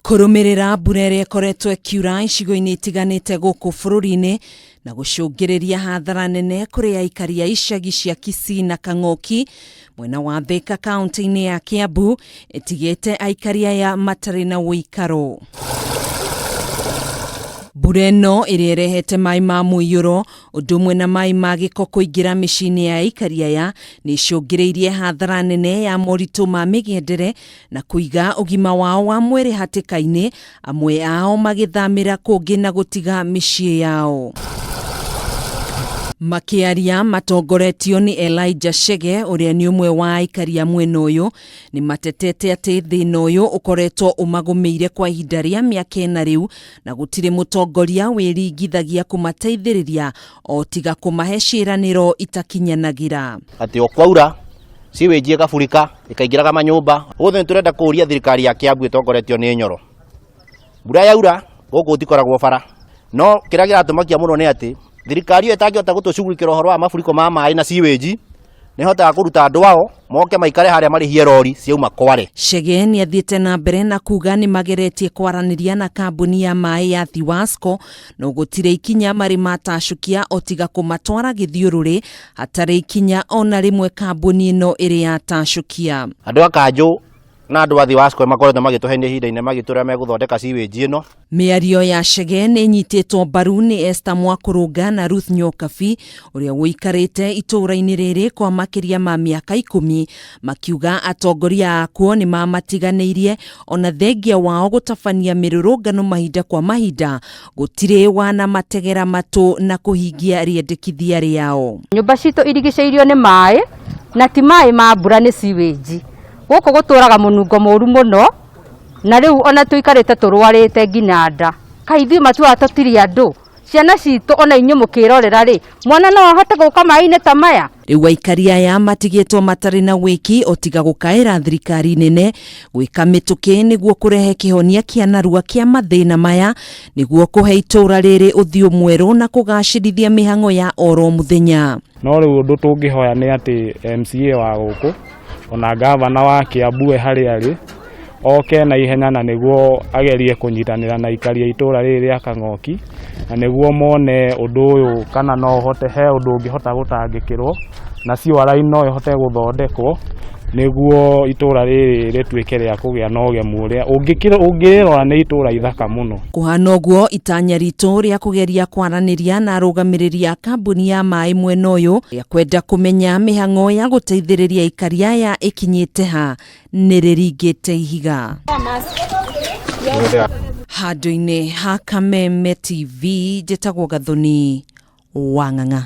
Kurumirira mbura iria ikoretwo ikiura icigo-ini itiganite guku bururi-ini na gucungiriirie hathara nene kuri aikari a icagi cia Kisii na Kang'oki mwena wa Thika kaunti-ini ya Kiambu itigite aikari aya matari na gwikaro. Mbura ĩno ĩrĩa ĩrehete maai ma muiyuro ũndũ ũmwe na maai ma giko kũingĩra micii-ini ya aikari aya nĩ icungiriirie hathara nene ya moritũ ma mĩgendere na kũiga ũgima wao wa mwĩrĩ hatĩka-inĩ, amwe ao magĩthamĩra kũngĩ na gũtiga mĩciĩ yao. Makiaria matongoretio ni Elijah Chege uria ni umwe wa aikari a mwena uyu ni matetete ati thina uyu ukoretwo umagumiire kwa ihinda ria miaka ĩna riu na gutire mutongoria wiringithagia kumateithiriria o tiga kumahe ciiraniro itakinyanagira. Ati okwaura siweji gabũrĩka ikaingĩraga manyũmba othe turenda kuria thirikari ya Kiambu itongoretio ni Nyoro. Mbura yaura gũkũ tikoragwo bara no kĩrĩa kĩratumakia mũno nĩ ati thirikari ĩtangĩhota gũtũcugurĩkĩra ũhoro wa mafuriko ma maai na siweji nĩ hotaga kũruta andũ ao moke maikare harĩa marĩhie rori ciauma Kware. Chege nĩ athiĩte na mbere na kuga nĩ mageretie kwaranĩria na kambuni ya maĩ ya Thiwasco no gũtirĩ ikinya marĩ matacukia o tiga kũmatwara gĩthiũrũrĩ hatarĩ ikinya ona rĩmwe kambuni ĩno ĩrĩ yatacukia. Andũ a Kanjũ na andũ a Thiwasco makoretwo magĩtũhenia ihinda-inĩ magĩtũra megũthondeka siweji ĩno. Mĩario ya Chege nĩ nyitĩtwo mbaru nĩ Esther Mwakũrũnga na Ruth Nyokabi ũrĩa wũikarĩte itũũra-inĩ rĩrĩ kwa makĩria ma mĩaka 10 makiuga atongoria akuo nĩ mamatiganĩirie ona thengia wao gũtabania mĩrũrũngano mahinda kwa mahinda gũtirĩ wana mategera matũ na kũhingia rĩendekithia rĩao. Nyũmba citũ irigicĩirio nĩ maĩ na ti maĩ ma mbura nĩ siweji. Gũkũ gũtũraga mũnungo mũru mũno na rĩu ona tũikarĩte tũrwarĩte nginya nda. Kaithuĩ matuaga tũtirĩ andũ. Ciana citũ ona inyuĩ mũkĩrorera rĩ mwana no ahote gũka maĩ-inĩ ta maya. Rĩu aikari aya matigitwo matarĩ na wiki o tiga gũkaĩra thirikari nene gwĩka mĩtũkĩ nĩguo kũrehe kĩhonia kĩa narua kĩa mathĩna maya nĩguo kũhe itũũra rĩrĩ ũthiũ mwerũ na kũgacĩrithia mĩhang'o ya oro mũthenya. No rĩu ũndũ tũngĩhoya nĩ atĩ MCA wa gũkũ ona gavana wa Kiambu harĩa arĩ oke na ihenya na nĩguo agerie kũnyitanĩra na aikari a itũũra rĩrĩ rĩa Kang'oki na nĩguo mone ũndũ ũyũ kana no hote he ũndũ ũngĩhota gũtangĩkĩrwo na ciwara-inĩ no ihote gũthondekwo nĩguo itũũra rĩrĩ rĩtuĩke rĩa kũgĩa na ũgemu ũrĩa ũngĩrora nĩ itũũra ithaka mũno. Kũhana ũguo itanya ritũ rĩa kũgeria kwaranĩria na arũgamĩrĩri a kambuni ya maĩ mwena ũyũ rĩa kwenda kũmenya mĩhang'o ya gũteithĩrĩria aikari aya ĩkinyĩte ha nĩ rĩringĩte ihiga. Handũ-inĩ ha Kameme TV njĩtagwo Gathoni wa Ng'ang'a.